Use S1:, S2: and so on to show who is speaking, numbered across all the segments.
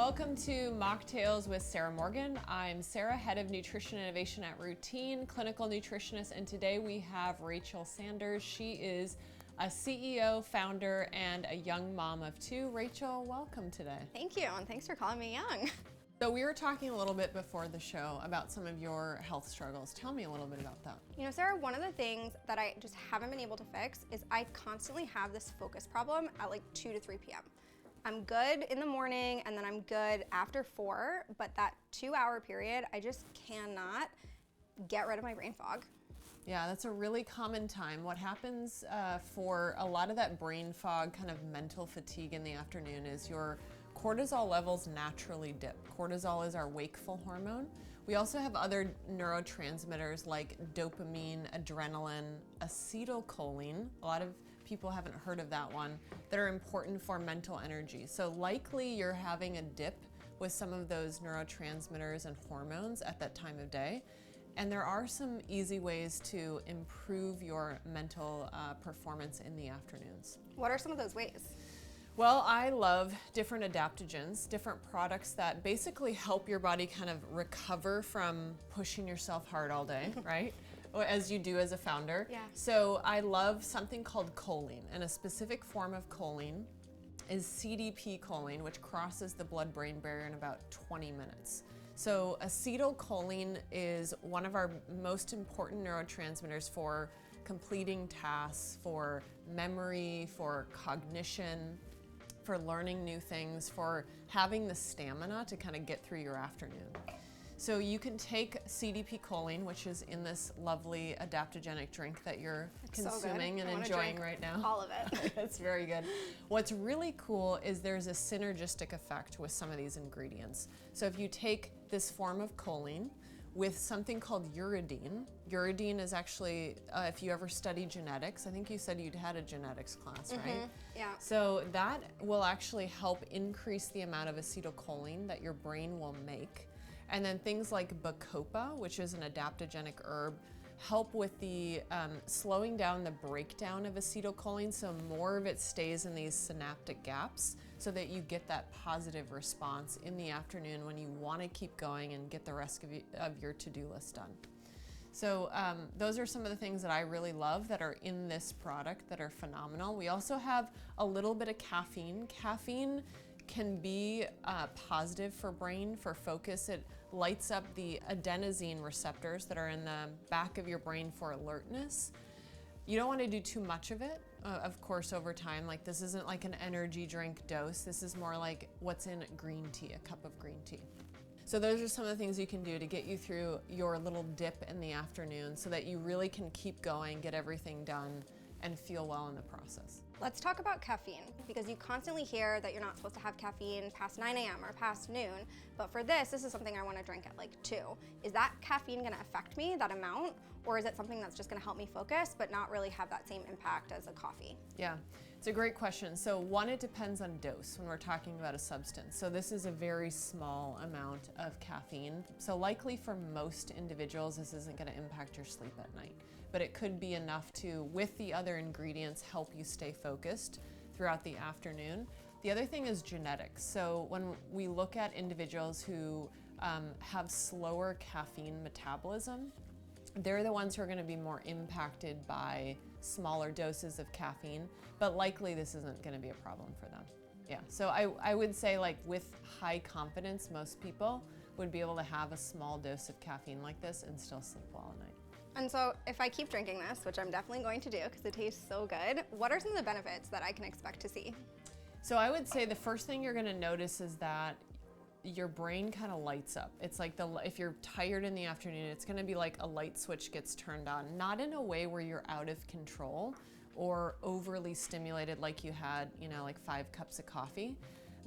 S1: Welcome to Mocktails with Sarah Morgan. I'm Sarah, head of nutrition innovation at Rootine, clinical nutritionist, and today we have Rachel Sanders. She is a CEO, founder, and a young mom of two. Rachel, welcome today.
S2: Thank you, and thanks for calling me young.
S1: So we were talking a little bit before the show about some of your health struggles. Tell me a little bit about that.
S2: You know, Sarah, one of the things that I just haven't been able to fix is I constantly have this focus problem at like 2 to 3 p.m. I'm good in the morning and then I'm good after 4, but that 2-hour period, I just cannot get rid of my brain fog.
S1: Yeah, that's a really common time. What happens for a lot of that brain fog, kind of mental fatigue in the afternoon is your cortisol levels naturally dip. Cortisol is our wakeful hormone. We also have other neurotransmitters like dopamine, adrenaline, acetylcholine. A lot of people haven't heard of that one, that are important for mental energy. So likely you're having a dip with some of those neurotransmitters and hormones at that time of day. And there are some easy ways to improve your mental performance in the afternoons.
S2: What are some of those ways?
S1: Well, I love different adaptogens, different products that basically help your body kind of recover from pushing yourself hard all day, right? As you do as a founder.
S2: Yeah.
S1: So I love something called choline, and a specific form of choline is CDP choline, which crosses the blood-brain barrier in about 20 minutes. So acetylcholine is one of our most important neurotransmitters for completing tasks, for memory, for cognition, for learning new things, for having the stamina to kind of get through your afternoon. So you can take CDP choline, which is in this lovely adaptogenic drink that you're consuming and enjoying right now.
S2: All of it.
S1: That's very good. What's really cool is there's a synergistic effect with some of these ingredients. So if you take this form of choline with something called uridine. Uridine is actually, if you ever study genetics, I think you said you'd had a genetics class, right?
S2: Yeah.
S1: So that will actually help increase the amount of acetylcholine that your brain will make. And then things like bacopa, which is an adaptogenic herb, help with the slowing down the breakdown of acetylcholine, so more of it stays in these synaptic gaps so that you get that positive response in the afternoon when you want to keep going and get the rest of your to-do list done. So those are some of the things that I really love that are in this product that are phenomenal. We also have a little bit of caffeine. Caffeine can be positive for brain, for focus. It lights up the adenosine receptors that are in the back of your brain for alertness. You don't want to do too much of it, of course, over time. Like, this isn't like an energy drink dose. This is more like what's in green tea, a cup of green tea. So those are some of the things you can do to get you through your little dip in the afternoon so that you really can keep going, get everything done, and feel well in the process.
S2: Let's talk about caffeine, because you constantly hear that you're not supposed to have caffeine past 9 a.m. or past noon, but for this is something I want to drink at like 2. Is that caffeine going to affect me, that amount, or is it something that's just going to help me focus but not really have that same impact as a coffee?
S1: Yeah, it's a great question. So one, it depends on dose when we're talking about a substance. So this is a very small amount of caffeine. So likely for most individuals, this isn't going to impact your sleep at night, but it could be enough to, with the other ingredients, help you stay focused throughout the afternoon. The other thing is genetics. So when we look at individuals who have slower caffeine metabolism, they're the ones who are going to be more impacted by smaller doses of caffeine, but likely this isn't going to be a problem for them. Yeah, so I would say, like, with high confidence, most people would be able to have a small dose of caffeine like this and still sleep well at night.
S2: And so if I keep drinking this, which I'm definitely going to do because it tastes so good, what are some of the benefits that I can expect to see?
S1: So I would say the first thing you're going to notice is that your brain kind of lights up. It's like if you're tired in the afternoon, it's going to be like a light switch gets turned on, not in a way where you're out of control or overly stimulated like you had, like 5 cups of coffee,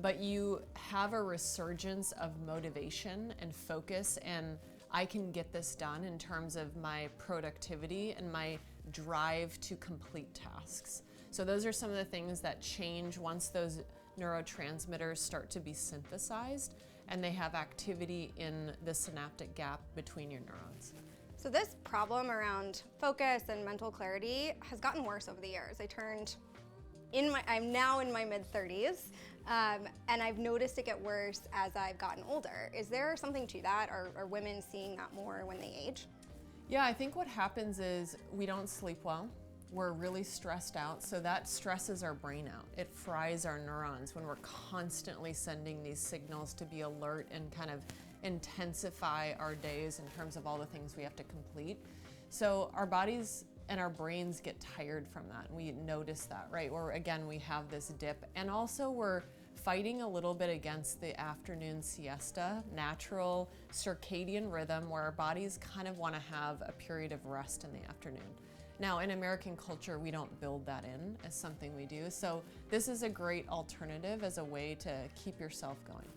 S1: but you have a resurgence of motivation and focus, and I can get this done in terms of my productivity and my drive to complete tasks. So those are some of the things that change once those neurotransmitters start to be synthesized and they have activity in the synaptic gap between your neurons.
S2: So this problem around focus and mental clarity has gotten worse over the years. I'm now in my mid-30s, And I've noticed it get worse as I've gotten older. Is there something to that? Are women seeing that more when they age?
S1: Yeah, I think what happens is we don't sleep well. We're really stressed out, so that stresses our brain out. It fries our neurons when we're constantly sending these signals to be alert and kind of intensify our days in terms of all the things we have to complete. So our bodies and our brains get tired from that. We notice that, right? Or again, we have this dip, and also we're fighting a little bit against the afternoon siesta, natural circadian rhythm where our bodies kind of want to have a period of rest in the afternoon. Now, in American culture, we don't build that in as something we do. So this is a great alternative as a way to keep yourself going.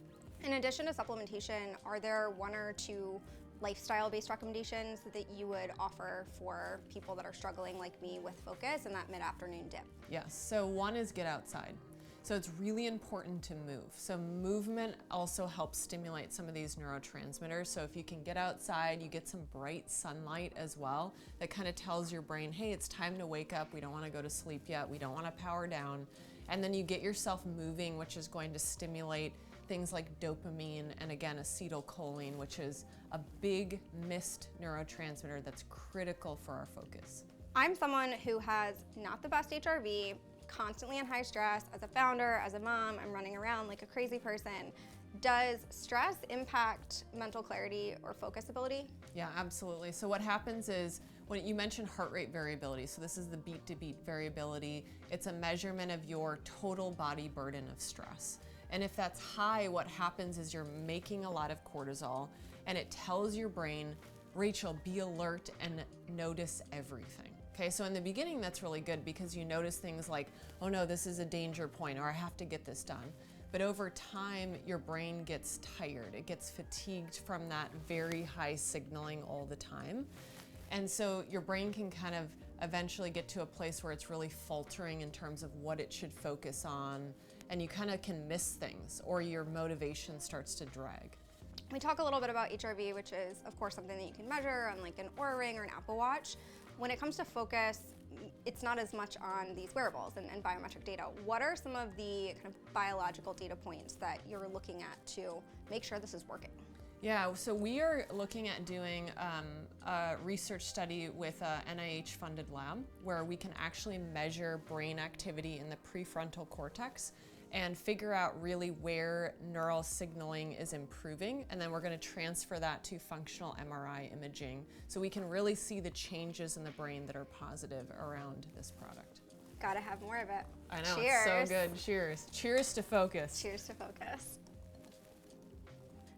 S2: In addition to supplementation, are there one or two lifestyle-based recommendations that you would offer for people that are struggling like me with focus and that mid-afternoon dip?
S1: Yes, so one is get outside. So it's really important to move. So movement also helps stimulate some of these neurotransmitters. So if you can get outside, you get some bright sunlight as well, that kind of tells your brain, hey, it's time to wake up. We don't want to go to sleep yet. We don't want to power down. And then you get yourself moving, which is going to stimulate things like dopamine and again, acetylcholine, which is a big missed neurotransmitter that's critical for our focus.
S2: I'm someone who has not the best HRV, constantly in high stress. As a founder, as a mom, I'm running around like a crazy person. Does stress impact mental clarity or focus ability?
S1: Yeah, absolutely. So what happens is, when you mentioned heart rate variability, so this is the beat to beat variability, it's a measurement of your total body burden of stress. And if that's high, what happens is you're making a lot of cortisol, and it tells your brain, Rachel, be alert and notice everything. Okay, so in the beginning, that's really good because you notice things like, oh no, this is a danger point, or I have to get this done. But over time, your brain gets tired. It gets fatigued from that very high signaling all the time. And so your brain can kind of eventually get to a place where it's really faltering in terms of what it should focus on, and you kind of can miss things, or your motivation starts to drag.
S2: We talk a little bit about HRV, which is, of course, something that you can measure on like an Oura Ring or an Apple Watch. When it comes to focus, it's not as much on these wearables and biometric data. What are some of the kind of biological data points that you're looking at to make sure this is working?
S1: Yeah, so we are looking at doing a research study with an NIH-funded lab where we can actually measure brain activity in the prefrontal cortex and figure out really where neural signaling is improving, and then we're going to transfer that to functional MRI imaging so we can really see the changes in the brain that are positive around this product.
S2: Gotta have more of it.
S1: I know,
S2: Cheers.
S1: It's so good. Cheers. Cheers to focus.
S2: Cheers to focus.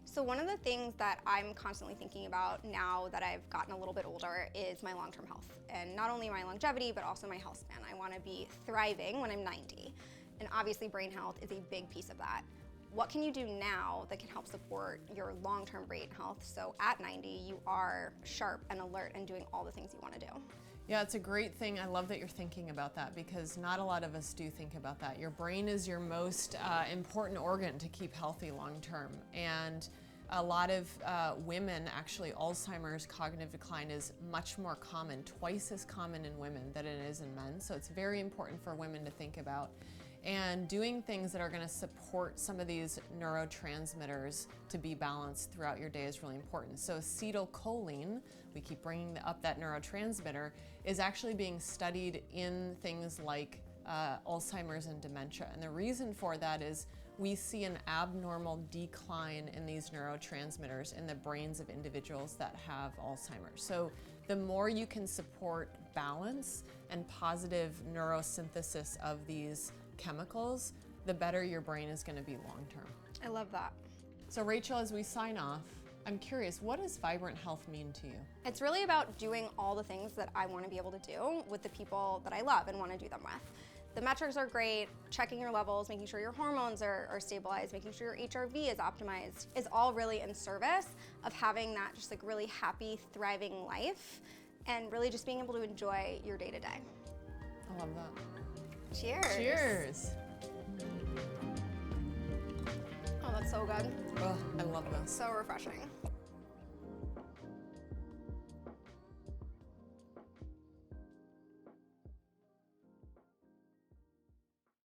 S2: So one of the things that I'm constantly thinking about now that I've gotten a little bit older is my long-term health, and not only my longevity, but also my health span. I want to be thriving when I'm 90. And obviously brain health is a big piece of that. What can you do now that can help support your long-term brain health so at 90 you are sharp and alert and doing all the things you want to do?
S1: Yeah, it's a great thing. I love that you're thinking about that because not a lot of us do think about that. Your brain is your most important organ to keep healthy long-term. And a lot of women, actually, Alzheimer's cognitive decline is much more common, twice as common in women than it is in men. So it's very important for women to think about. And doing things that are going to support some of these neurotransmitters to be balanced throughout your day is really important. So acetylcholine, we keep bringing up that neurotransmitter, is actually being studied in things like Alzheimer's and dementia. And the reason for that is we see an abnormal decline in these neurotransmitters in the brains of individuals that have Alzheimer's. So the more you can support balance and positive neurosynthesis of these chemicals, the better your brain is going to be long term.
S2: I love that.
S1: So Rachel, as we sign off, I'm curious, what does vibrant health mean to you?
S2: It's really about doing all the things that I want to be able to do with the people that I love and want to do them with. The metrics are great, checking your levels, making sure your hormones are stabilized, making sure your HRV is optimized, is all really in service of having that just like really happy, thriving life and really just being able to enjoy your day to day.
S1: I love that.
S2: Cheers.
S1: Cheers.
S2: Oh, that's so good.
S1: Oh, I love this.
S2: So refreshing.